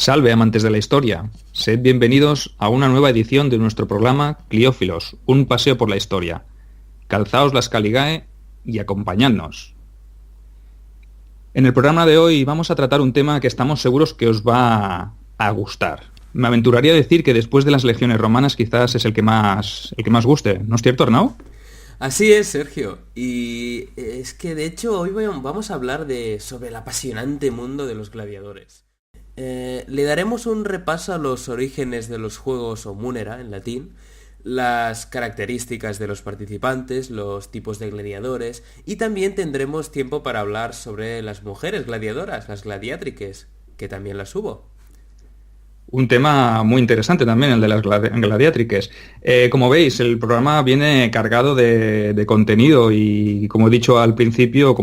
Salve, amantes de la historia. Sed bienvenidos a una nueva edición de nuestro programa Cliófilos, un paseo por la historia. Calzaos las caligae y acompañadnos. En el programa de hoy vamos a tratar un tema que estamos seguros que os va a gustar. Me aventuraría a decir que después de las legiones romanas quizás es el que más guste. ¿No es cierto, Arnau? Así es, Sergio. Y es que de hecho hoy vamos a hablar sobre el apasionante mundo de los gladiadores. Le daremos un repaso a los orígenes de los juegos o munera en latín, las características de los participantes, los tipos de gladiadores y también tendremos tiempo para hablar sobre las mujeres gladiadoras, las gladiatrices, que también las hubo. Un tema muy interesante también, el de las gladiatrices. Como veis, el programa viene cargado de contenido y, como hemos dicho al principio,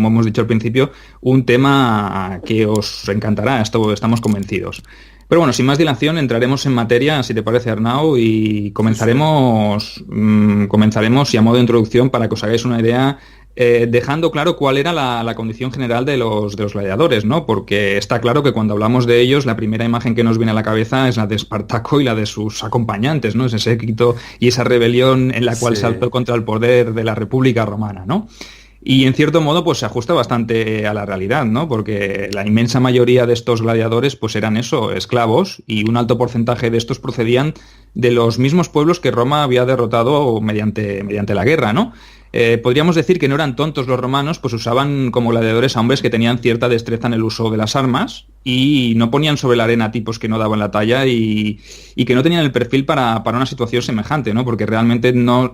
un tema que os encantará, estamos convencidos. Pero bueno, sin más dilación, entraremos en materia, si te parece, Arnau, y comenzaremos y a modo de introducción para que os hagáis una idea, dejando claro cuál era la condición general de los gladiadores, ¿no? Porque está claro que cuando hablamos de ellos, la primera imagen que nos viene a la cabeza es la de Espartaco y la de sus acompañantes, ¿no? Ese séquito y esa rebelión en la cual Sí. se alzó contra el poder de la República Romana, ¿no? Y en cierto modo pues se ajusta bastante a la realidad, ¿no? Porque la inmensa mayoría de estos gladiadores pues eran eso, esclavos, y un alto porcentaje de estos procedían de los mismos pueblos que Roma había derrotado mediante la guerra, ¿no? Podríamos decir que no eran tontos los romanos, pues usaban como gladiadores a hombres que tenían cierta destreza en el uso de las armas y no ponían sobre la arena tipos que no daban la talla y que no tenían el perfil para una situación semejante, ¿no? Porque realmente no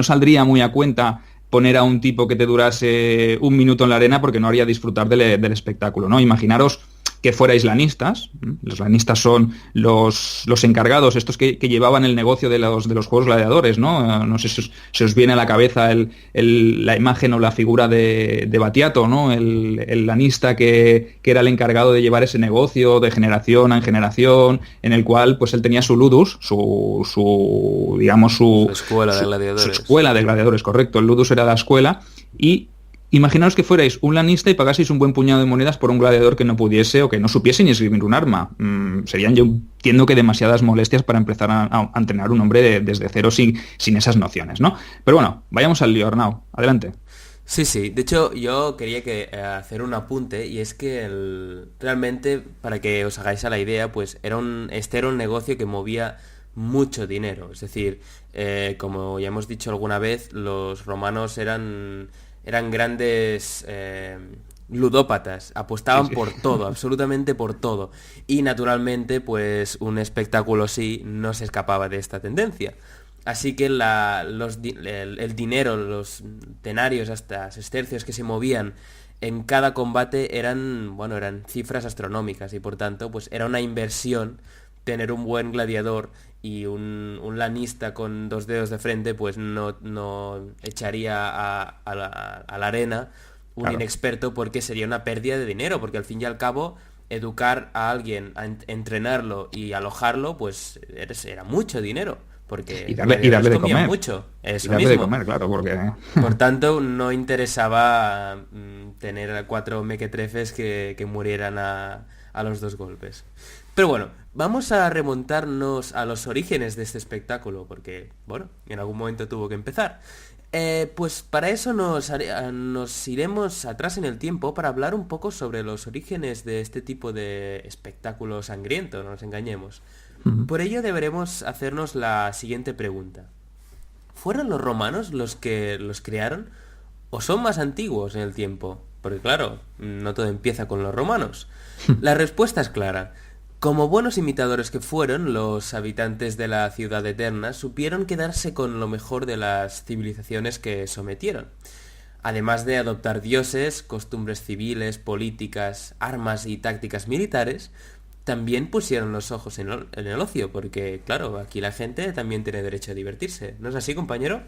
saldría muy a cuenta poner a un tipo que te durase un minuto en la arena porque no haría disfrutar del espectáculo, ¿no? Imaginaros que fuerais lanistas. Los lanistas son los encargados, estos que llevaban el negocio de los juegos gladiadores, ¿no? No sé si os viene a la cabeza la imagen o la figura de Batiato, ¿no? El lanista que era el encargado de llevar ese negocio de generación en generación, en el cual pues él tenía su ludus, su escuela de gladiadores. Su escuela de gladiadores, correcto. El ludus era la escuela y imaginaos que fuerais un lanista y pagaseis un buen puñado de monedas por un gladiador que no pudiese o que no supiese ni escribir un arma. Serían, yo entiendo que demasiadas molestias para empezar a entrenar un hombre desde cero sin esas nociones, ¿no? Pero bueno, vayamos al lío, Arnau. Adelante. Sí. De hecho, yo quería hacer un apunte y es que realmente, para que os hagáis a la idea, pues este era un negocio que movía mucho dinero. Es decir, como ya hemos dicho alguna vez, los romanos eran grandes ludópatas, apostaban por todo, absolutamente por todo. Y naturalmente, pues un espectáculo así no se escapaba de esta tendencia. Así que el dinero, los denarios, hasta sestercios que se movían en cada combate eran cifras astronómicas y por tanto, pues era una inversión tener un buen gladiador y un lanista con 2 dedos de frente, pues no echaría a la arena un Claro. inexperto porque sería una pérdida de dinero, porque al fin y al cabo educar a alguien, entrenarlo y alojarlo, pues era mucho dinero. Porque Y darle de comer. mucho, eso Y darle mismo. de comer, claro, porque... Por tanto, no interesaba tener a 4 mequetrefes que murieran a los 2 golpes. Pero bueno, vamos a remontarnos a los orígenes de este espectáculo, porque, bueno, en algún momento tuvo que empezar. Pues para eso nos iremos atrás en el tiempo para hablar un poco sobre los orígenes de este tipo de espectáculo sangriento, no nos engañemos. Por ello deberemos hacernos la siguiente pregunta. ¿Fueron los romanos los que los crearon o son más antiguos en el tiempo? Porque claro, no todo empieza con los romanos. La respuesta es clara. Como buenos imitadores que fueron, los habitantes de la ciudad eterna supieron quedarse con lo mejor de las civilizaciones que sometieron. Además de adoptar dioses, costumbres civiles, políticas, armas y tácticas militares, también pusieron los ojos en el ocio, porque claro, aquí la gente también tiene derecho a divertirse. ¿No es así, compañero?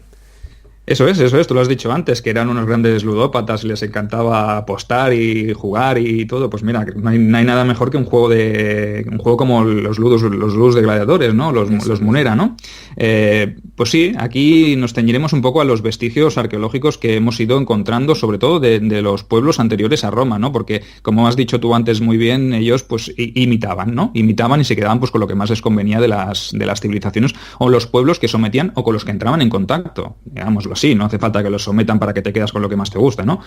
Eso es, tú lo has dicho antes, que eran unos grandes ludópatas, les encantaba apostar y jugar y todo. Pues mira, no hay nada mejor que un juego como los ludos de gladiadores, ¿no? Eso Los mismo. Munera, ¿no? Pues sí, aquí nos ceñiremos un poco a los vestigios arqueológicos que hemos ido encontrando, sobre todo de los pueblos anteriores a Roma, ¿no? Porque, como has dicho tú antes muy bien, ellos pues imitaban, ¿no? Imitaban y se quedaban pues con lo que más les convenía de las civilizaciones o los pueblos que sometían o con los que entraban en contacto, digámoslo así, no hace falta que los sometan para que te quedas con lo que más te gusta, ¿no?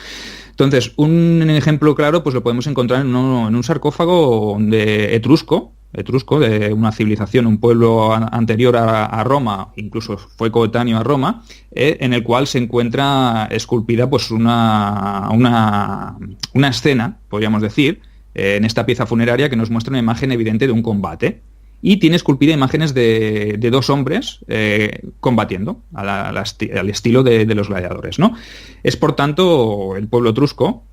Entonces, un ejemplo claro, pues lo podemos encontrar en un sarcófago de etrusco, de una civilización, un pueblo anterior a Roma, incluso fue coetáneo a Roma, en el cual se encuentra esculpida pues una escena, podríamos decir, en esta pieza funeraria que nos muestra una imagen evidente de un combate y tiene esculpida imágenes de dos hombres combatiendo al estilo de los gladiadores, ¿no? Es por tanto el pueblo etrusco,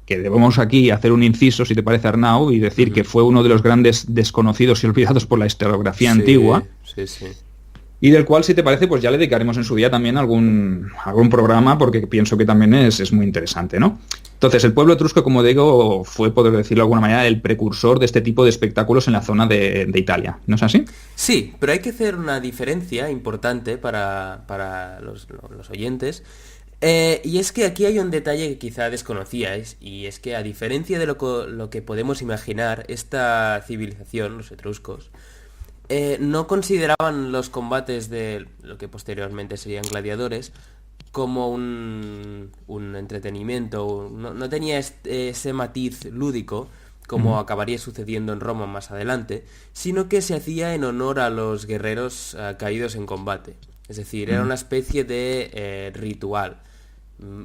que debemos aquí hacer un inciso, si te parece, Arnau, y decir que Ujú. fue uno de los grandes desconocidos y olvidados por la historiografía Sí, antigua, sí, sí. y del cual, si te parece, pues ya le dedicaremos en su día también algún programa, porque pienso que también es muy interesante, ¿no? Entonces, el pueblo etrusco, como digo, fue, poder decirlo de alguna manera, el precursor de este tipo de espectáculos en la zona de Italia, ¿no es así? Sí, pero hay que hacer una diferencia importante para los oyentes. Y es que aquí hay un detalle que quizá desconocíais, y es que a diferencia de lo que podemos imaginar, esta civilización, los etruscos, no consideraban los combates de lo que posteriormente serían gladiadores como un entretenimiento, no tenía ese matiz lúdico como Ujú. acabaría sucediendo en Roma más adelante, sino que se hacía en honor a los guerreros caídos en combate. Es decir, era Ujú. una especie de ritual.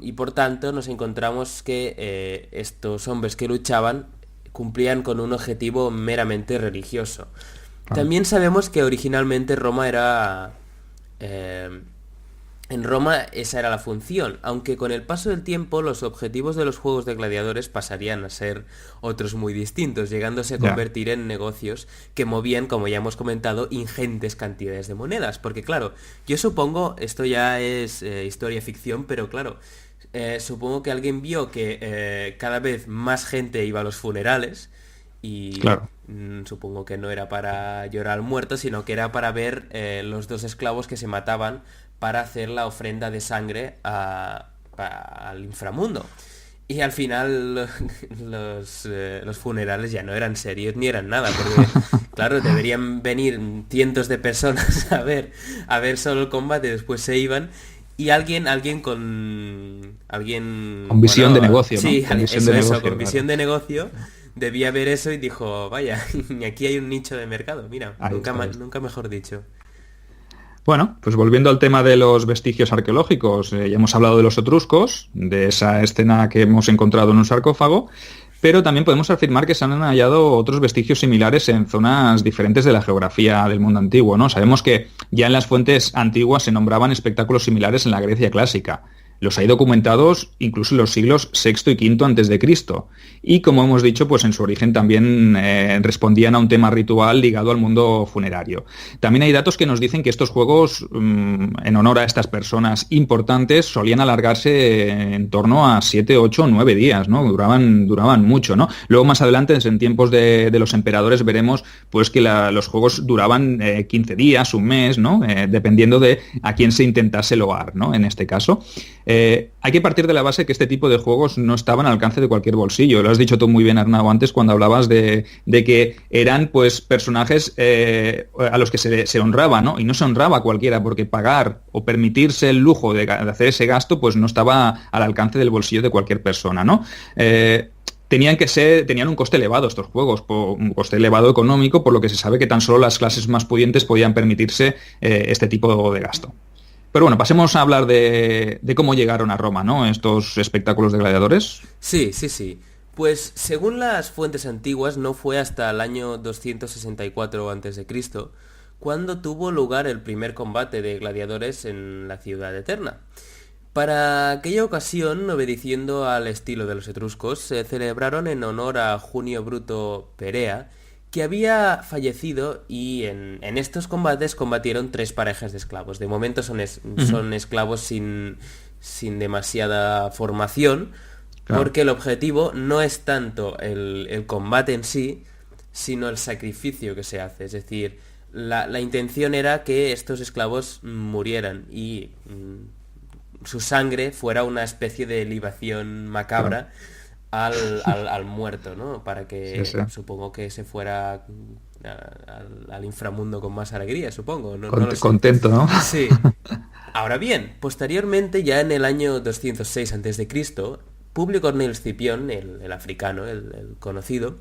Y por tanto nos encontramos que estos hombres que luchaban cumplían con un objetivo meramente religioso. Claro. También sabemos que originalmente Roma era... eh, en Roma esa era la función, aunque con el paso del tiempo los objetivos de los juegos de gladiadores pasarían a ser otros muy distintos, llegándose a Ya. convertir en negocios que movían, como ya hemos comentado, ingentes cantidades de monedas. Porque claro, yo supongo, esto ya es historia ficción, pero claro, supongo que alguien vio que cada vez más gente iba a los funerales y Claro. supongo que no era para llorar al muerto, sino que era para ver los dos esclavos que se mataban para hacer la ofrenda de sangre al inframundo. Y al final los funerales ya no eran serios ni eran nada, porque claro, deberían venir cientos de personas a ver solo el combate, después se iban y Con visión de bueno, negocio, ¿no? sí, Con visión de eso, negocio, con visión claro. de negocio, debía ver eso y dijo, vaya, aquí hay un nicho de mercado, mira, Ahí está, ahí está. nunca mejor dicho. Bueno, pues volviendo al tema de los vestigios arqueológicos, ya hemos hablado de los etruscos, de esa escena que hemos encontrado en un sarcófago, pero también podemos afirmar que se han hallado otros vestigios similares en zonas diferentes de la geografía del mundo antiguo, ¿no? Sabemos que ya en las fuentes antiguas se nombraban espectáculos similares en la Grecia clásica. Los hay documentados incluso en los siglos VI y V antes de Cristo. Y como hemos dicho, pues en su origen también respondían a un tema ritual ligado al mundo funerario. También hay datos que nos dicen que estos juegos, en honor a estas personas importantes, solían alargarse en torno a 7, 8 o 9 días, ¿no? Duraban mucho, ¿no? Luego más adelante, en tiempos de los emperadores, veremos pues que los juegos duraban 15 días, un mes, ¿no? Dependiendo de a quién se intentase loar, ¿no? En este caso. Hay que partir de la base que este tipo de juegos no estaban al alcance de cualquier bolsillo. Lo has dicho tú muy bien, Arnau, antes cuando hablabas de que eran pues personajes a los que se honraba, ¿no? Y no se honraba a cualquiera, porque pagar o permitirse el lujo de hacer ese gasto pues no estaba al alcance del bolsillo de cualquier persona, ¿no? Tenían un coste elevado estos juegos, un coste elevado económico, por lo que se sabe que tan solo las clases más pudientes podían permitirse este tipo de gasto. Pero bueno, pasemos a hablar de cómo llegaron a Roma, ¿no? Estos espectáculos de gladiadores. Sí, sí, sí. Pues según las fuentes antiguas no fue hasta el año 264 a.C. cuando tuvo lugar el primer combate de gladiadores en la ciudad eterna. Para aquella ocasión, obedeciendo al estilo de los etruscos, se celebraron en honor a Junio Bruto Perea, que había fallecido y en estos combates combatieron 3 parejas de esclavos. De momento son esclavos sin demasiada formación, Claro. porque el objetivo no es tanto el combate en sí, sino el sacrificio que se hace. Es decir, la intención era que estos esclavos murieran y su sangre fuera una especie de libación macabra al muerto, ¿no? Para que, Sí. supongo que se fuera al inframundo con más alegría, supongo, no lo sé. Contento, ¿no? Sí. Ahora bien, posteriormente, ya en el año 206 a.C., Publio Cornelio Escipión, el africano, el conocido,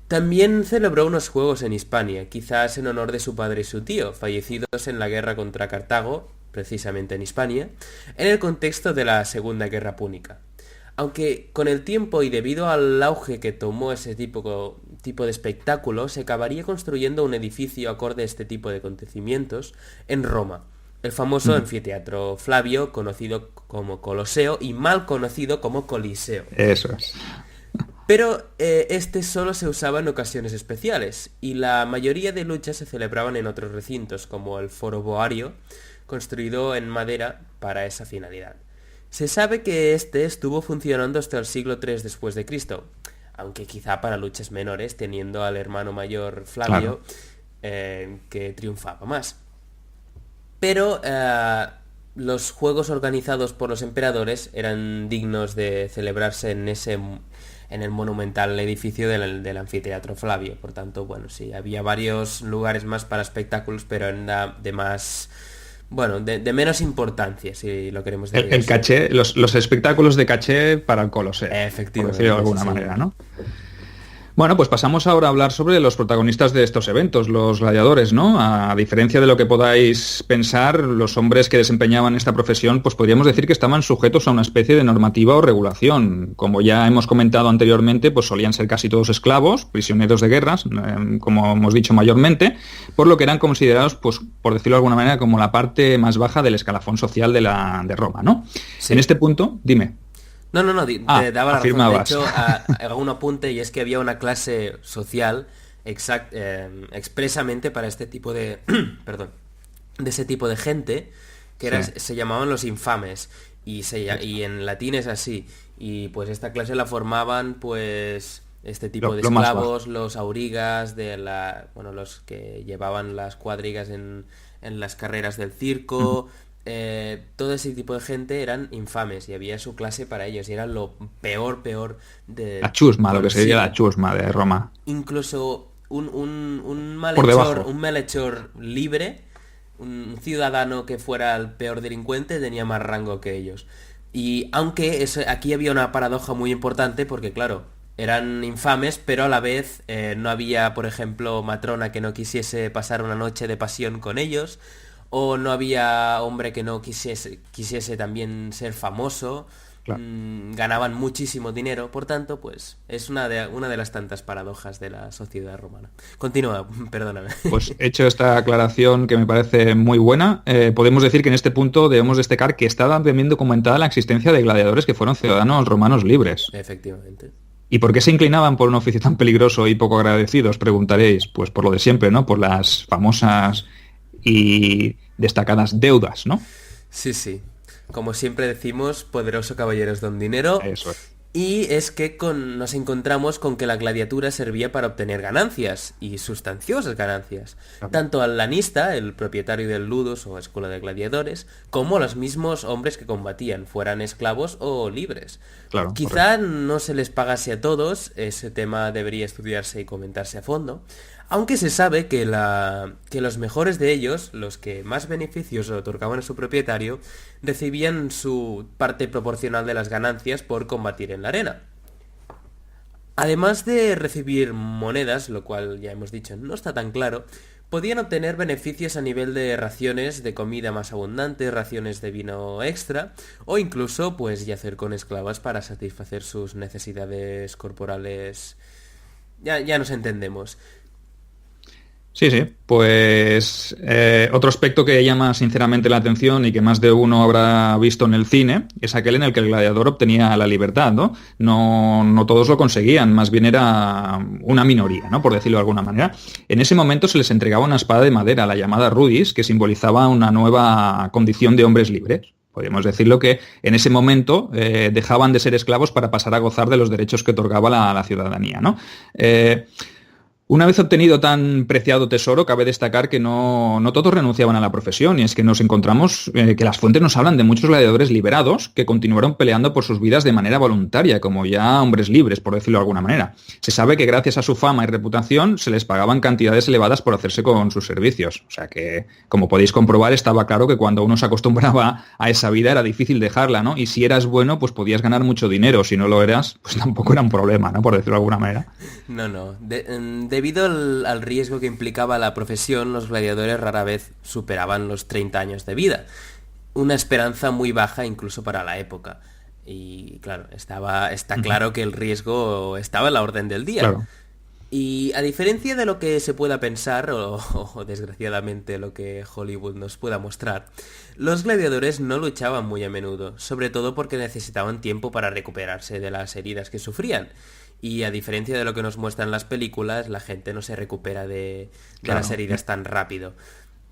también celebró unos juegos en Hispania, quizás en honor de su padre y su tío, fallecidos en la guerra contra Cartago, precisamente en Hispania, en el contexto de la Segunda Guerra Púnica. Aunque con el tiempo y debido al auge que tomó ese tipo de espectáculo, se acabaría construyendo un edificio acorde a este tipo de acontecimientos en Roma, el famoso anfiteatro Flavio, conocido como Coloseo y mal conocido como Coliseo. Eso es. Pero este solo se usaba en ocasiones especiales, y la mayoría de luchas se celebraban en otros recintos, como el Foro Boario, construido en madera para esa finalidad. Se sabe que este estuvo funcionando hasta el siglo III después de Cristo, aunque quizá para luchas menores, teniendo al hermano mayor Flavio, que triunfaba más. Pero los juegos organizados por los emperadores eran dignos de celebrarse en el monumental edificio del anfiteatro Flavio. Por tanto, bueno, sí, había varios lugares más para espectáculos, pero era de más... Bueno, de menos importancia, si lo queremos decir El así. caché, los espectáculos de caché para el Coloseo, por Efectivamente, decirlo de alguna sí. manera, ¿no? Bueno, pues pasamos ahora a hablar sobre los protagonistas de estos eventos, los gladiadores, ¿no? A diferencia de lo que podáis pensar, los hombres que desempeñaban esta profesión, pues podríamos decir que estaban sujetos a una especie de normativa o regulación. Como ya hemos comentado anteriormente, pues solían ser casi todos esclavos, prisioneros de guerras, como hemos dicho mayormente, por lo que eran considerados, pues por decirlo de alguna manera, como la parte más baja del escalafón social de Roma, ¿no? Sí. En este punto, dime. No, te daba la razón. De afirmabas. hecho, hago un apunte, y es que había una clase social expresamente para este tipo de... perdón. De ese tipo de gente, que Sí. se llamaban los infames. Y en latín es así. Y pues esta clase la formaban, pues... Este tipo de Lo más esclavos, los aurigas, los que llevaban las cuadrigas en las carreras del circo... todo ese tipo de gente eran infames y había su clase para ellos y eran lo peor de... La chusma, lo que sí, sería la chusma de Roma. incluso un Por debajo. malhechor libre, un ciudadano que fuera el peor delincuente, tenía más rango que ellos. Y aunque aquí había una paradoja muy importante, porque claro, eran infames, pero a la vez no había, por ejemplo, matrona que no quisiese pasar una noche de pasión con ellos, o no había hombre que no quisiese también ser famoso. Claro. Ganaban muchísimo dinero, por tanto, pues es una de las tantas paradojas de la sociedad romana. Continúa, perdóname. Pues hecho esta aclaración que me parece muy buena, podemos decir que en este punto debemos destacar que está también documentada la existencia de gladiadores que fueron ciudadanos romanos libres. Efectivamente. ¿Y por qué se inclinaban por un oficio tan peligroso y poco agradecido? Os preguntaréis. Pues por lo de siempre, ¿no? Por las famosas y destacadas deudas, ¿no? Sí. Como siempre decimos, poderoso caballero es don dinero. Eso es. Y es que nos encontramos con que la gladiatura servía para obtener ganancias, y sustanciosas ganancias, Claro. tanto al lanista, el propietario del ludus o escuela de gladiadores, como a los mismos hombres que combatían, fueran esclavos o libres. Claro, Quizá no se les pagase a todos, ese tema debería estudiarse y comentarse a fondo, aunque se sabe que los mejores de ellos, los que más beneficios otorgaban a su propietario, recibían su parte proporcional de las ganancias por combatir en la arena. Además de recibir monedas, lo cual ya hemos dicho no está tan claro, podían obtener beneficios a nivel de raciones de comida más abundantes, raciones de vino extra, o incluso pues yacer con esclavas para satisfacer sus necesidades corporales. Ya nos entendemos. Sí, sí. Pues otro aspecto que llama sinceramente la atención y que más de uno habrá visto en el cine es aquel en el que el gladiador obtenía la libertad, ¿no? No todos lo conseguían, más bien era una minoría, ¿no? Por decirlo de alguna manera. En ese momento se les entregaba una espada de madera, la llamada rudis, que simbolizaba una nueva condición de hombres libres. Podríamos decirlo que en ese momento dejaban de ser esclavos para pasar a gozar de los derechos que otorgaba la ciudadanía, ¿no? Una vez obtenido tan preciado tesoro, cabe destacar que no todos renunciaban a la profesión, y es que nos encontramos que las fuentes nos hablan de muchos gladiadores liberados que continuaron peleando por sus vidas de manera voluntaria, como ya hombres libres, por decirlo de alguna manera. Se sabe que gracias a su fama y reputación se les pagaban cantidades elevadas por hacerse con sus servicios. O sea que, como podéis comprobar, estaba claro que cuando uno se acostumbraba a esa vida era difícil dejarla, ¿no? Y si eras bueno, pues podías ganar mucho dinero. Si no lo eras, pues tampoco era un problema, ¿no? Por decirlo de alguna manera. No. Debido al riesgo que implicaba la profesión, los gladiadores rara vez superaban los 30 años de vida. Una esperanza muy baja incluso para la época. Y claro, está claro que el riesgo estaba en la orden del día. Claro. Y a diferencia de lo que se pueda pensar, o desgraciadamente lo que Hollywood nos pueda mostrar, los gladiadores no luchaban muy a menudo, sobre todo porque necesitaban tiempo para recuperarse de las heridas que sufrían. Y a diferencia de lo que nos muestran las películas, la gente no se recupera de Claro. las heridas tan rápido.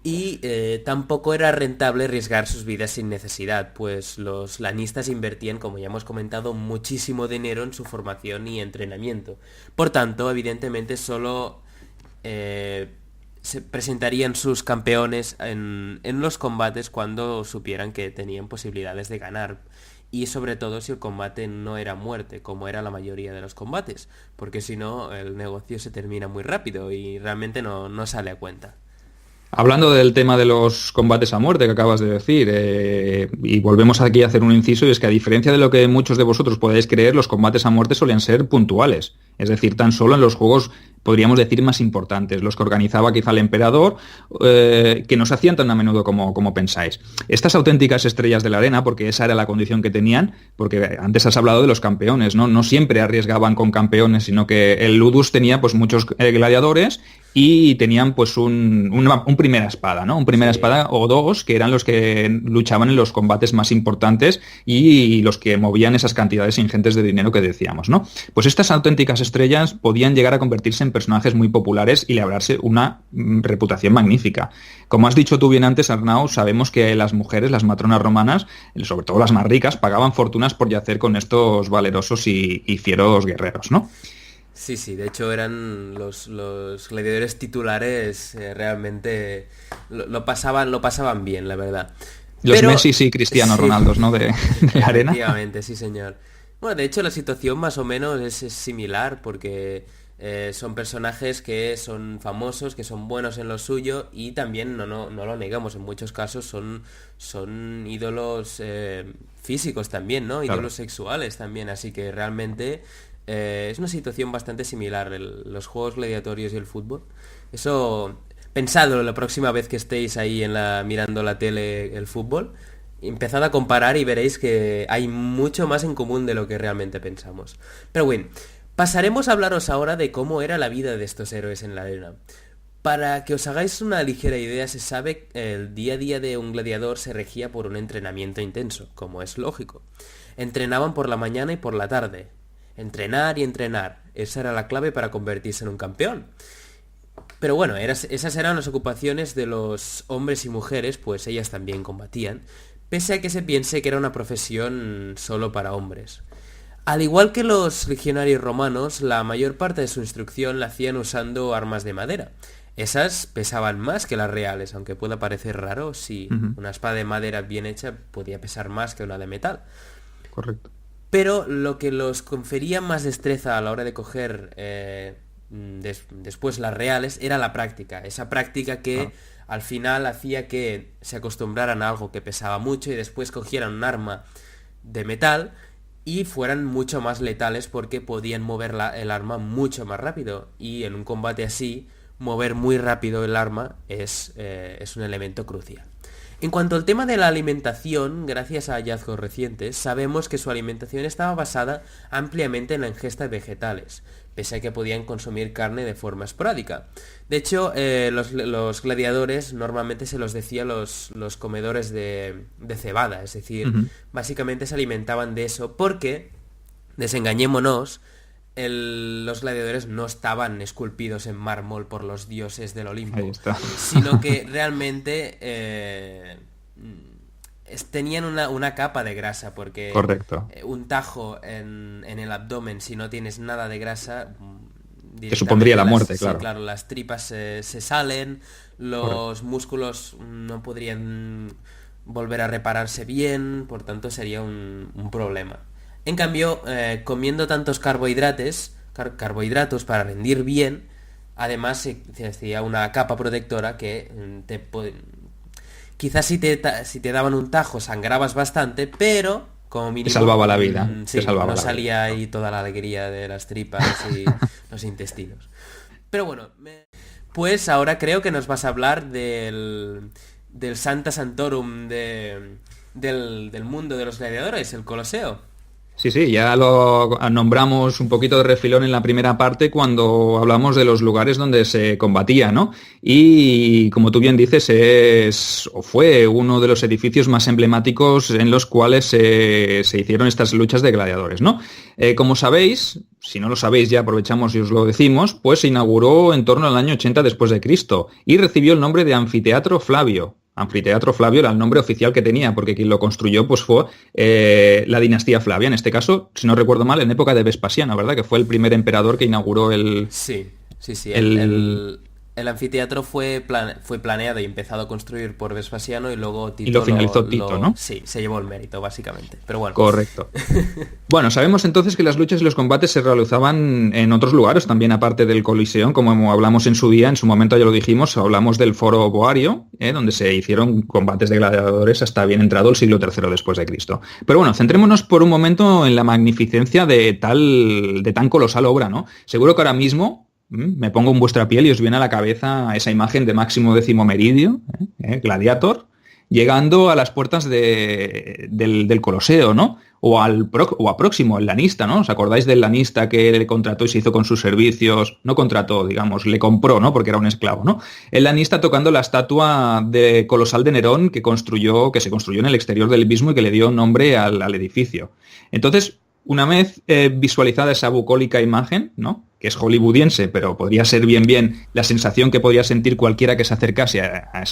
Y tampoco era rentable arriesgar sus vidas sin necesidad, pues los lanistas invertían, como ya hemos comentado, muchísimo dinero en su formación y entrenamiento. Por tanto, evidentemente solo se presentarían sus campeones en los combates cuando supieran que tenían posibilidades de ganar. Y sobre todo si el combate no era muerte, como era la mayoría de los combates, porque si no el negocio se termina muy rápido y realmente no sale a cuenta. Hablando del tema de los combates a muerte que acabas de decir, y volvemos aquí a hacer un inciso, y es que a diferencia de lo que muchos de vosotros podéis creer, los combates a muerte solían ser puntuales. Es decir, tan solo en los juegos, podríamos decir, más importantes, los que organizaba quizá el emperador, que no se hacían tan a menudo como pensáis. Estas auténticas estrellas de la arena, porque esa era la condición que tenían, porque antes has hablado de los campeones, ¿no? No siempre arriesgaban con campeones, sino que el Ludus tenía pues muchos gladiadores y tenían pues un primera espada, ¿no? Un primera Sí. espada o dos, que eran los que luchaban en los combates más importantes y los que movían esas cantidades ingentes de dinero que decíamos, ¿no? Pues estas auténticas estrellas podían llegar a convertirse en personajes muy populares y labrarse una reputación magnífica. Como has dicho tú bien antes, Arnau, sabemos que las mujeres, las matronas romanas, sobre todo las más ricas, pagaban fortunas por yacer con estos valerosos y fieros guerreros, ¿no? Sí, de hecho eran los gladiadores titulares, realmente lo pasaban bien, la verdad. Los Pero, Messi y Cristiano sí, Ronaldos, ¿no? De la arena. efectivamente, sí señor. Bueno, de hecho la situación más o menos es similar porque son personajes que son famosos, que son buenos en lo suyo y también, no lo negamos, en muchos casos son ídolos físicos también, ¿no? Claro. Ídolos sexuales también, así que realmente es una situación bastante similar, los juegos gladiatorios y el fútbol. Eso, pensadlo la próxima vez que estéis ahí mirando la tele, el fútbol, empezad a comparar y veréis que hay mucho más en común de lo que realmente pensamos. Pero bueno, pasaremos a hablaros ahora de cómo era la vida de estos héroes en la arena. Para que os hagáis una ligera idea, se sabe que el día a día de un gladiador se regía por un entrenamiento intenso, como es lógico. Entrenaban por la mañana y por la tarde. Entrenar y entrenar. Esa era la clave para convertirse en un campeón. Pero bueno, esas eran las ocupaciones de los hombres y mujeres, pues ellas también combatían, pese a que se piense que era una profesión solo para hombres. Al igual que los legionarios romanos, la mayor parte de su instrucción la hacían usando armas de madera. Esas pesaban más que las reales, aunque pueda parecer raro, si Ujú. una espada de madera bien hecha podía pesar más que una de metal. Correcto. Pero lo que los confería más destreza a la hora de coger después las reales era la práctica. Esa práctica que Claro. al final hacía que se acostumbraran a algo que pesaba mucho y después cogieran un arma de metal y fueran mucho más letales porque podían mover el arma mucho más rápido. Y en un combate así, mover muy rápido el arma es un elemento crucial. En cuanto al tema de la alimentación, gracias a hallazgos recientes, sabemos que su alimentación estaba basada ampliamente en la ingesta de vegetales, pese a que podían consumir carne de forma esporádica. De hecho, los gladiadores normalmente se los decía los comedores de cebada, es decir, básicamente se alimentaban de eso porque, desengañémonos, los gladiadores no estaban esculpidos en mármol por los dioses del Olimpo, sino que realmente tenían una capa de grasa, porque correcto, un tajo en el abdomen, si no tienes nada de grasa, te supondría la muerte, sí, claro. claro, las tripas se salen, los músculos no podrían volver a repararse bien, por tanto sería un problema. En cambio, comiendo tantos carbohidratos para rendir bien, además se hacía una capa protectora que quizás si te daban un tajo sangrabas bastante, pero como mínimo... Te salvaba la vida. Sí, no salía ahí toda la alegría de las tripas y los intestinos. Pero bueno, pues ahora creo que nos vas a hablar del Santa Santorum del mundo de los gladiadores, el Coloseo. Sí, ya lo nombramos un poquito de refilón en la primera parte cuando hablamos de los lugares donde se combatía, ¿no? Y como tú bien dices, fue uno de los edificios más emblemáticos en los cuales se hicieron estas luchas de gladiadores, ¿no? Como sabéis, si no lo sabéis ya aprovechamos y os lo decimos, pues se inauguró en torno al año 80 después de Cristo y recibió el nombre de Anfiteatro Flavio. Anfiteatro Flavio era el nombre oficial que tenía, porque quien lo construyó pues fue la dinastía Flavia, en este caso, si no recuerdo mal, en época de Vespasiano, ¿verdad? Que fue el primer emperador que inauguró el... Sí. El anfiteatro fue planeado y empezado a construir por Vespasiano y luego Tito... Y lo finalizó Tito, ¿no? Sí, se llevó el mérito, básicamente. Pero bueno. Correcto. Bueno, sabemos entonces que las luchas y los combates se realizaban en otros lugares, también aparte del Coliseum, como hablamos en su día, en su momento ya lo dijimos, hablamos del Foro Boario, donde se hicieron combates de gladiadores hasta bien entrado el siglo III después de Cristo. Pero bueno, centrémonos por un momento en la magnificencia de tan colosal obra, ¿no? Seguro que ahora mismo... me pongo en vuestra piel y os viene a la cabeza esa imagen de Máximo Décimo Meridio, Gladiator, llegando a las puertas del Coloseo, ¿no? O a Próximo, el lanista, ¿no? ¿Os acordáis del lanista que le contrató y se hizo con sus servicios? No contrató, digamos, le compró, ¿no? Porque era un esclavo, ¿no? El lanista tocando la estatua colosal de Nerón que se construyó en el exterior del mismo y que le dio nombre al edificio. Entonces, una vez visualizada esa bucólica imagen, ¿no? Que es hollywoodiense, pero podría ser bien la sensación que podría sentir cualquiera que se acercase a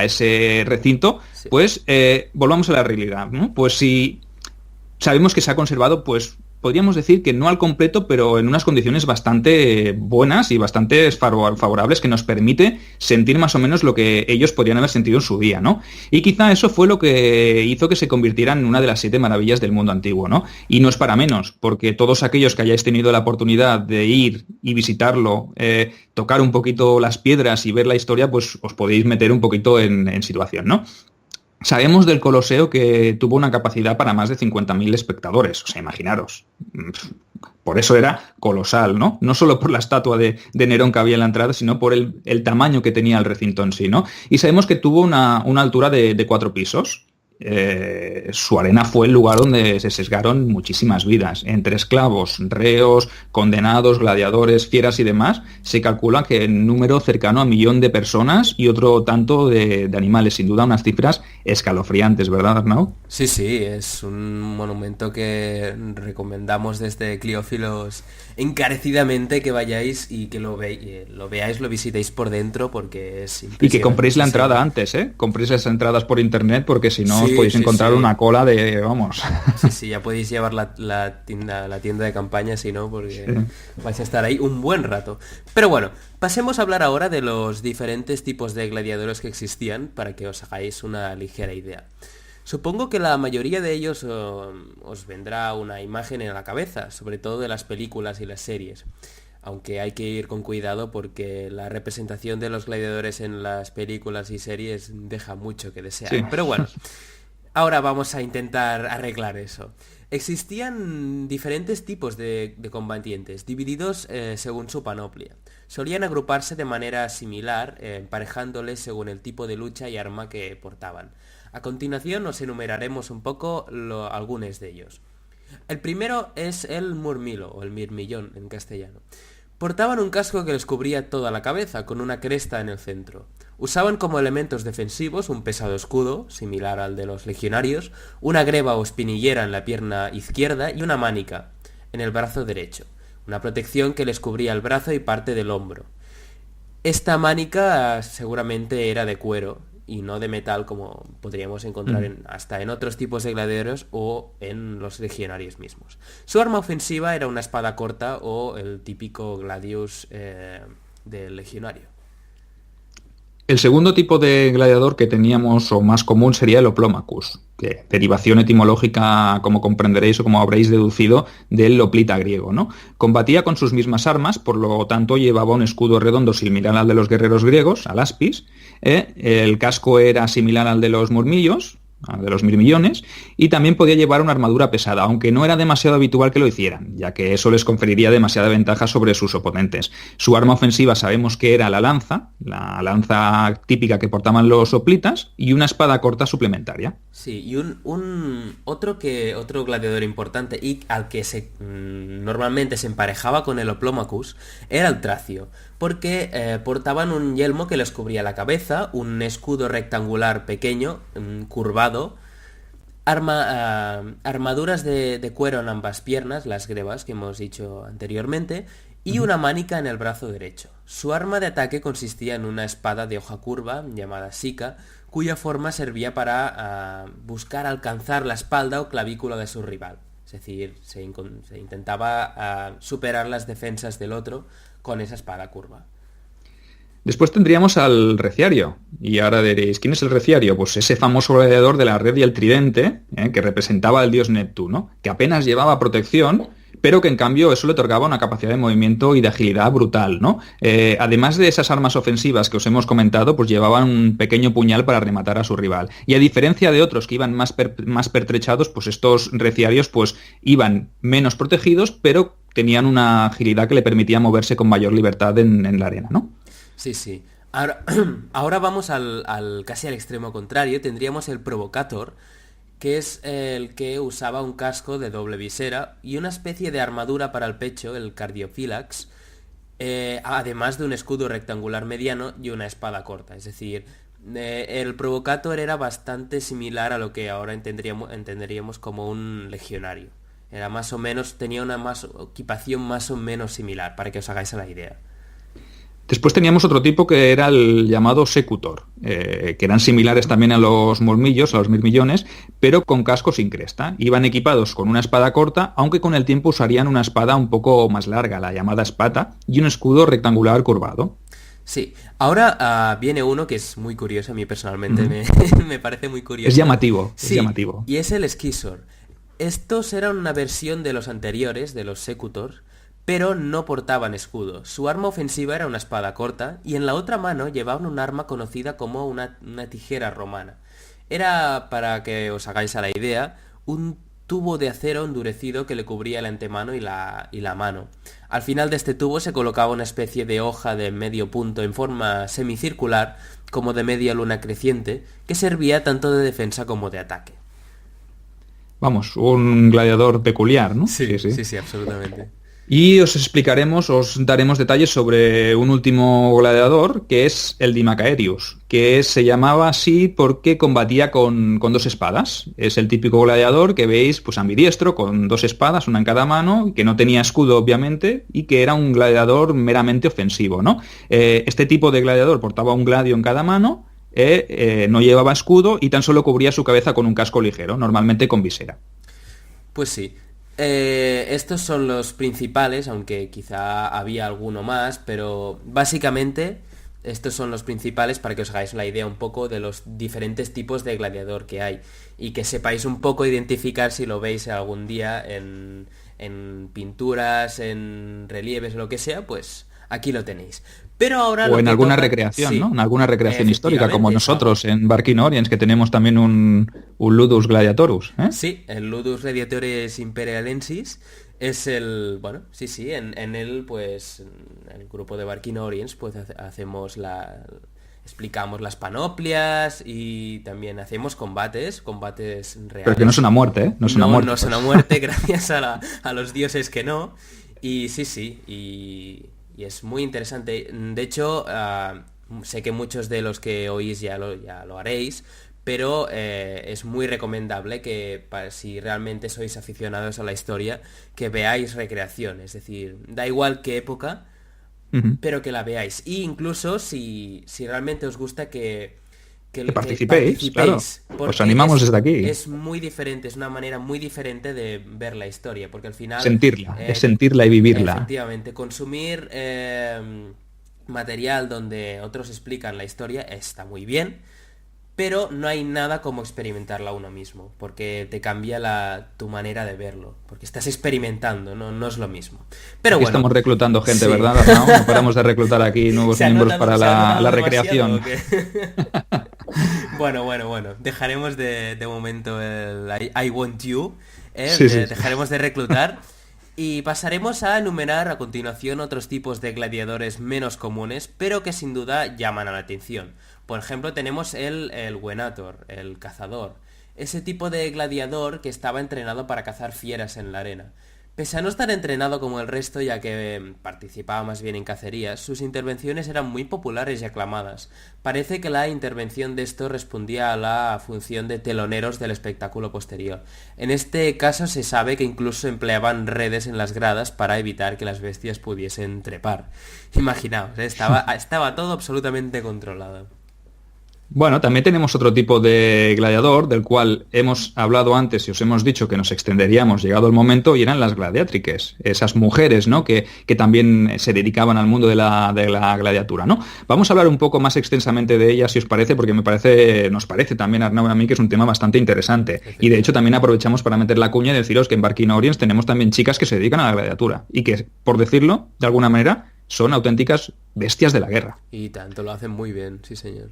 ese recinto, sí. Pues volvamos a la realidad, ¿no? Pues si sabemos que se ha conservado, pues podríamos decir que no al completo, pero en unas condiciones bastante buenas y bastante favorables que nos permite sentir más o menos lo que ellos podrían haber sentido en su día, ¿no? Y quizá eso fue lo que hizo que se convirtiera en una de las 7 maravillas del mundo antiguo, ¿no? Y no es para menos, porque todos aquellos que hayáis tenido la oportunidad de ir y visitarlo, tocar un poquito las piedras y ver la historia, pues os podéis meter un poquito en situación, ¿no? Sabemos del Coloseo que tuvo una capacidad para más de 50.000 espectadores, o sea, imaginaros. Por eso era colosal, ¿no? No solo por la estatua de Nerón que había en la entrada, sino por el tamaño que tenía el recinto en sí, ¿no? Y sabemos que tuvo una altura de 4 pisos. Su arena fue el lugar donde se sesgaron muchísimas vidas. Entre esclavos, reos, condenados, gladiadores, fieras y demás, se calcula que el número cercano a 1.000.000 de personas y otro tanto de animales. Sin duda unas cifras escalofriantes, ¿verdad, Arnau? Sí, es un monumento que recomendamos desde Cliófilos encarecidamente que vayáis y que lo veáis, lo visitéis por dentro porque es impresionante. Y que compréis la entrada antes, ¿eh? Compréis las entradas por internet porque si no podéis encontrar una cola de, vamos... Sí, ya podéis llevar la tienda de campaña, si no, porque vais a estar ahí un buen rato. Pero bueno, pasemos a hablar ahora de los diferentes tipos de gladiadores que existían para que os hagáis una ligera idea. Supongo que la mayoría de ellos os vendrá una imagen en la cabeza, sobre todo de las películas y las series. Aunque hay que ir con cuidado porque la representación de los gladiadores en las películas y series deja mucho que desear. Sí. Pero bueno, Ahora vamos a intentar arreglar eso. Existían diferentes tipos de combatientes, divididos según su panoplia. Solían agruparse de manera similar, emparejándoles según el tipo de lucha y arma que portaban. A continuación os enumeraremos un poco algunos de ellos. El primero es el murmilo, o el mirmillón en castellano. Portaban un casco que les cubría toda la cabeza, con una cresta en el centro. Usaban como elementos defensivos un pesado escudo, similar al de los legionarios, una greba o espinillera en la pierna izquierda y una mánica en el brazo derecho, una protección que les cubría el brazo y parte del hombro. Esta mánica seguramente era de cuero y no de metal como podríamos encontrar hasta en otros tipos de gladiadores o en los legionarios mismos. Su arma ofensiva era una espada corta o el típico gladius del legionario. El segundo tipo de gladiador que teníamos o más común sería el Oplomacus, que derivación etimológica, como comprenderéis o como habréis deducido, del hoplita griego, ¿no? Combatía con sus mismas armas, por lo tanto llevaba un escudo redondo similar al de los guerreros griegos, al aspis, el casco era similar al de los murmillos, de los mirmillones, y también podía llevar una armadura pesada, aunque no era demasiado habitual que lo hicieran, ya que eso les conferiría demasiada ventaja sobre sus oponentes. Su arma ofensiva sabemos que era la lanza típica que portaban los hoplitas, y una espada corta suplementaria. Sí, y otro gladiador importante y al que normalmente se emparejaba con el Oplomacus era el tracio, porque portaban un yelmo que les cubría la cabeza, un escudo rectangular pequeño, curvado, armaduras de cuero en ambas piernas, las grebas que hemos dicho anteriormente, y una mánica en el brazo derecho. Su arma de ataque consistía en una espada de hoja curva, llamada sica, cuya forma servía para buscar alcanzar la espalda o clavícula de su rival. Es decir, se intentaba superar las defensas del otro con esa espada curva. Después tendríamos al reciario. Y ahora diréis, ¿quién es el reciario? Pues ese famoso gladiador de la red y el tridente, que representaba al dios Neptuno, que apenas llevaba protección, pero que en cambio eso le otorgaba una capacidad de movimiento y de agilidad brutal, ¿no? Además de esas armas ofensivas que os hemos comentado, pues llevaban un pequeño puñal para rematar a su rival. Y a diferencia de otros que iban más pertrechados, pues estos reciarios pues iban menos protegidos, pero tenían una agilidad que le permitía moverse con mayor libertad en la arena, ¿no? Sí, sí. Ahora vamos casi al extremo contrario. Tendríamos el Provocator, que es el que usaba un casco de doble visera y una especie de armadura para el pecho, el Cardiophylax, además de un escudo rectangular mediano y una espada corta. Es decir, el Provocator era bastante similar a lo que ahora entenderíamos como un legionario. Era más o menos, tenía una equipación más o menos similar, para que os hagáis la idea. Después teníamos otro tipo que era el llamado secutor, que eran similares también a los murmillos, a los mirmillones, pero con casco sin cresta. Iban equipados con una espada corta, aunque con el tiempo usarían una espada un poco más larga, la llamada espata, y un escudo rectangular curvado. Sí, ahora viene uno que es muy curioso, a mí personalmente me parece muy curioso. Es llamativo, sí, es llamativo. Y es el Scizor. Estos eran una versión de los anteriores, de los Secutor, pero no portaban escudo. Su arma ofensiva era una espada corta y en la otra mano llevaban un arma conocida como una tijera romana. Era, para que os hagáis a la idea, un tubo de acero endurecido que le cubría el antemano y la mano. Al final de este tubo se colocaba una especie de hoja de medio punto en forma semicircular, como de media luna creciente, que servía tanto de defensa como de ataque. Vamos, un gladiador peculiar, ¿no? Sí, absolutamente. Y os daremos detalles sobre un último gladiador, que es el Dimacaerius, que se llamaba así porque combatía con dos espadas. Es el típico gladiador que veis, pues ambidiestro, con dos espadas, una en cada mano, que no tenía escudo, obviamente, y que era un gladiador meramente ofensivo, ¿no? Este tipo de gladiador portaba un gladio en cada mano, no llevaba escudo y tan solo cubría su cabeza con un casco ligero, normalmente con visera. Pues sí. Estos son los principales, aunque quizá había alguno más, pero básicamente estos son los principales para que os hagáis la idea un poco de los diferentes tipos de gladiador que hay y que sepáis un poco identificar si lo veis algún día en pinturas, en relieves o lo que sea, pues aquí lo tenéis. Pero ahora o lo en que alguna toca... recreación, Sí, ¿no? En alguna recreación histórica, como efectivamente, nosotros en Barking Orients, que tenemos también un Ludus Gladiatorus, ¿eh? sí, el Ludus Gladiatores Imperialensis es el, bueno, sí, sí, en él, pues, en el grupo de Barking Orients, pues hacemos explicamos las panoplias y también hacemos combates Pero que no es reales. una muerte, ¿eh? No es una No, muerte, no es pues. una muerte, gracias a los dioses que no. Y sí, sí, y es muy interesante. De hecho, sé que muchos de los que oís ya lo haréis, pero es muy recomendable que si realmente sois aficionados a la historia, que veáis recreación. Es decir, da igual qué época, Ujú. pero que la veáis. Y incluso si realmente os gusta Que que participéis, claro. participéis, Os porque animamos desde aquí. es muy diferente, es una manera muy diferente de ver la historia, porque al final, Sentirla, es eh, sentirla y vivirla. efectivamente, consumir material donde otros explican la historia está muy bien, pero no hay nada como experimentarla uno mismo, porque te cambia tu manera de verlo, porque estás experimentando, no es lo mismo. Pero Aquí bueno, estamos reclutando gente, sí. ¿verdad, Arnau? No paramos de reclutar aquí nuevos miembros para Se ha la notado demasiado recreación. o qué? Bueno. Dejaremos de momento el I Want You. Sí, sí, sí. Dejaremos de reclutar. Y pasaremos a enumerar a continuación otros tipos de gladiadores menos comunes, pero que sin duda llaman a la atención. Por ejemplo, tenemos el Venator, el cazador. Ese tipo de gladiador que estaba entrenado para cazar fieras en la arena. Pese a no estar entrenado como el resto, ya que participaba más bien en cacerías, sus intervenciones eran muy populares y aclamadas. Parece que la intervención de estos respondía a la función de teloneros del espectáculo posterior. En este caso se sabe que incluso empleaban redes en las gradas para evitar que las bestias pudiesen trepar. Imaginaos, estaba todo absolutamente controlado. Bueno, también tenemos otro tipo de gladiador, del cual hemos hablado antes y os hemos dicho que nos extenderíamos llegado el momento, y eran las gladiatrices, esas mujeres, ¿no? que también se dedicaban al mundo de la gladiatura, ¿no? Vamos a hablar un poco más extensamente de ellas, si os parece, porque nos parece también, Arnau y a mí, que es un tema bastante interesante. Y de hecho también aprovechamos para meter la cuña y deciros que en Barking Orients tenemos también chicas que se dedican a la gladiatura y que, por decirlo de alguna manera, son auténticas bestias de la guerra. Y tanto lo hacen muy bien, sí señor.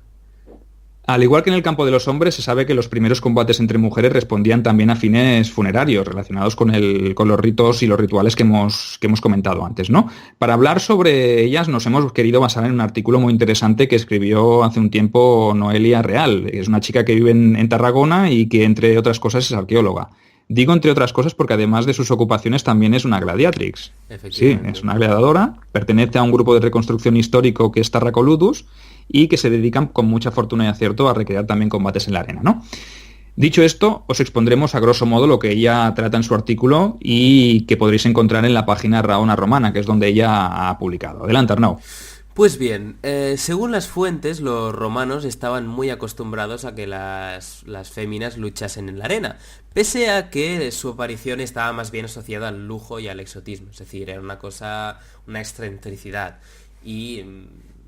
Al igual que en el campo de los hombres, se sabe que los primeros combates entre mujeres respondían también a fines funerarios, relacionados con los ritos y los rituales que hemos comentado antes, ¿no? Para hablar sobre ellas nos hemos querido basar en un artículo muy interesante que escribió hace un tiempo Noelia Real. Es una chica que vive en Tarragona y que, entre otras cosas, es arqueóloga. Digo entre otras cosas porque además de sus ocupaciones también es una gladiatrix. Sí, es una gladiadora, pertenece a un grupo de reconstrucción histórico que es Tarracoludus y que se dedican con mucha fortuna y acierto a recrear también combates en la arena, ¿no? Dicho esto, os expondremos a grosso modo lo que ella trata en su artículo y que podréis encontrar en la página Raona Romana, que es donde ella ha publicado. Adelante, Arnau. Pues bien, según las fuentes, los romanos estaban muy acostumbrados a que las féminas luchasen en la arena, pese a que su aparición estaba más bien asociada al lujo y al exotismo, es decir, era una excentricidad y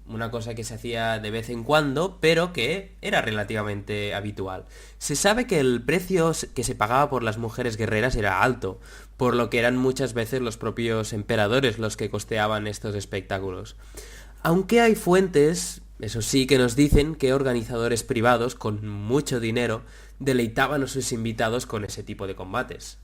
una cosa que se hacía de vez en cuando, pero que era relativamente habitual. Se sabe que el precio que se pagaba por las mujeres guerreras era alto, por lo que eran muchas veces los propios emperadores los que costeaban estos espectáculos. Aunque hay fuentes, eso sí, que nos dicen que organizadores privados con mucho dinero deleitaban a sus invitados con ese tipo de combates.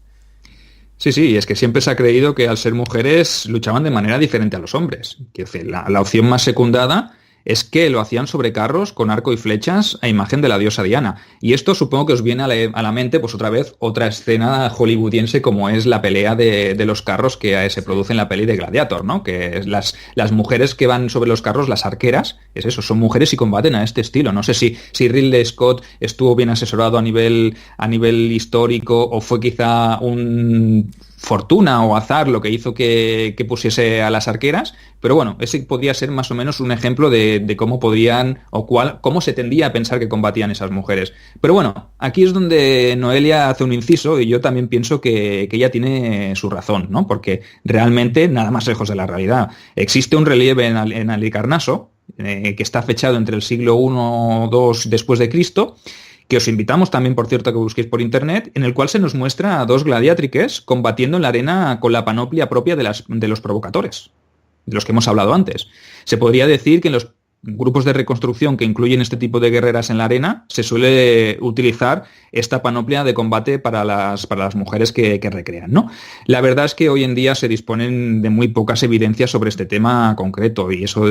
Sí, es que siempre se ha creído que al ser mujeres luchaban de manera diferente a los hombres. Quiero decir, la opción más secundada es que lo hacían sobre carros con arco y flechas a imagen de la diosa Diana. Y esto supongo que os viene a la mente, pues otra vez, otra escena hollywoodiense como es la pelea de los carros que se produce en la peli de Gladiator, ¿no? Que es las mujeres que van sobre los carros, las arqueras, es eso, son mujeres y combaten a este estilo. No sé si Ridley Scott estuvo bien asesorado a nivel histórico o fue quizá un fortuna o azar lo que hizo que pusiese a las arqueras, pero bueno, ese podría ser más o menos un ejemplo de cómo podrían o cómo se tendía a pensar que combatían esas mujeres. Pero bueno, aquí es donde Noelia hace un inciso y yo también pienso que ella tiene su razón, ¿no? Porque realmente nada más lejos de la realidad. Existe un relieve en Halicarnaso que está fechado entre el siglo I o II después de Cristo, que os invitamos también, por cierto, a que busquéis por internet, en el cual se nos muestra a dos gladiatrices combatiendo en la arena con la panoplia propia de los provocadores. de los que hemos hablado antes. Se podría decir que en los grupos de reconstrucción que incluyen este tipo de guerreras en la arena, se suele utilizar esta panoplia de combate para las mujeres que recrean, ¿no? La verdad es que hoy en día se disponen de muy pocas evidencias sobre este tema concreto y eso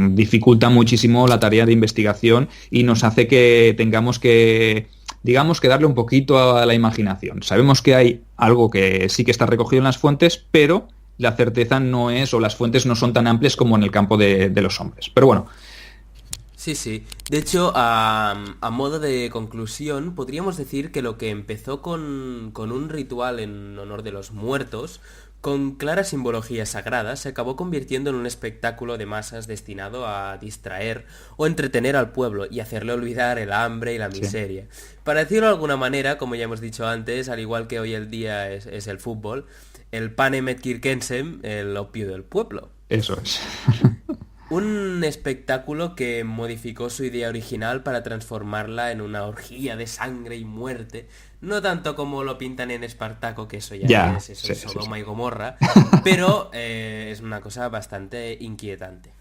dificulta muchísimo la tarea de investigación y nos hace que tengamos que, digamos, que darle un poquito a la imaginación. Sabemos que hay algo que sí que está recogido en las fuentes, pero la certeza no es, o las fuentes no son tan amplias como en el campo de los hombres. Pero bueno. Sí, sí. De hecho, a modo de conclusión, podríamos decir que lo que empezó con un ritual en honor de los muertos, con clara simbología sagrada, se acabó convirtiendo en un espectáculo de masas destinado a distraer o entretener al pueblo y hacerle olvidar el hambre y la miseria. Sí. Para decirlo de alguna manera, como ya hemos dicho antes, al igual que hoy el día es el fútbol, el Panem et Circensem, el opio del pueblo. Eso es. Un espectáculo que modificó su idea original para transformarla en una orgía de sangre y muerte, no tanto como lo pintan en Espartaco, que eso ya es Sodoma y Gomorra, pero es una cosa bastante inquietante.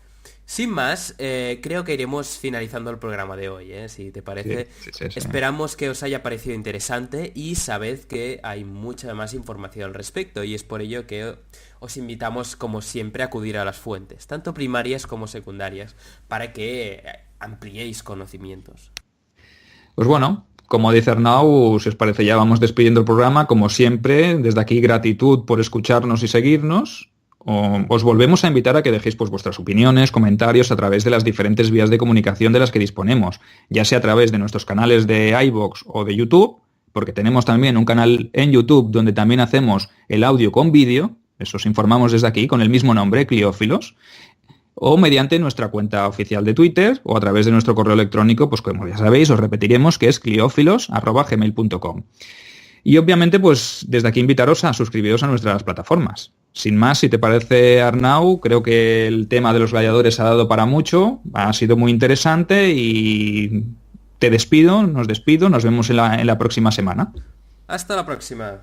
Sin más, creo que iremos finalizando el programa de hoy, si te parece. Sí. Esperamos que os haya parecido interesante y sabed que hay mucha más información al respecto y es por ello que os invitamos, como siempre, a acudir a las fuentes, tanto primarias como secundarias, para que ampliéis conocimientos. Pues bueno, como dice Arnau, si os parece ya vamos despidiendo el programa. Como siempre, desde aquí gratitud por escucharnos y seguirnos. Os volvemos a invitar a que dejéis pues vuestras opiniones, comentarios a través de las diferentes vías de comunicación de las que disponemos, ya sea a través de nuestros canales de iVoox o de YouTube, porque tenemos también un canal en YouTube donde también hacemos el audio con vídeo, eso os informamos desde aquí, con el mismo nombre, Cliófilos, o mediante nuestra cuenta oficial de Twitter o a través de nuestro correo electrónico, pues como ya sabéis, os repetiremos que es cliófilos@gmail.com. Y obviamente, pues desde aquí invitaros a suscribiros a nuestras plataformas. Sin más, si te parece, Arnau, creo que el tema de los gladiadores ha dado para mucho, ha sido muy interesante y nos despido, nos vemos en la próxima semana. Hasta la próxima.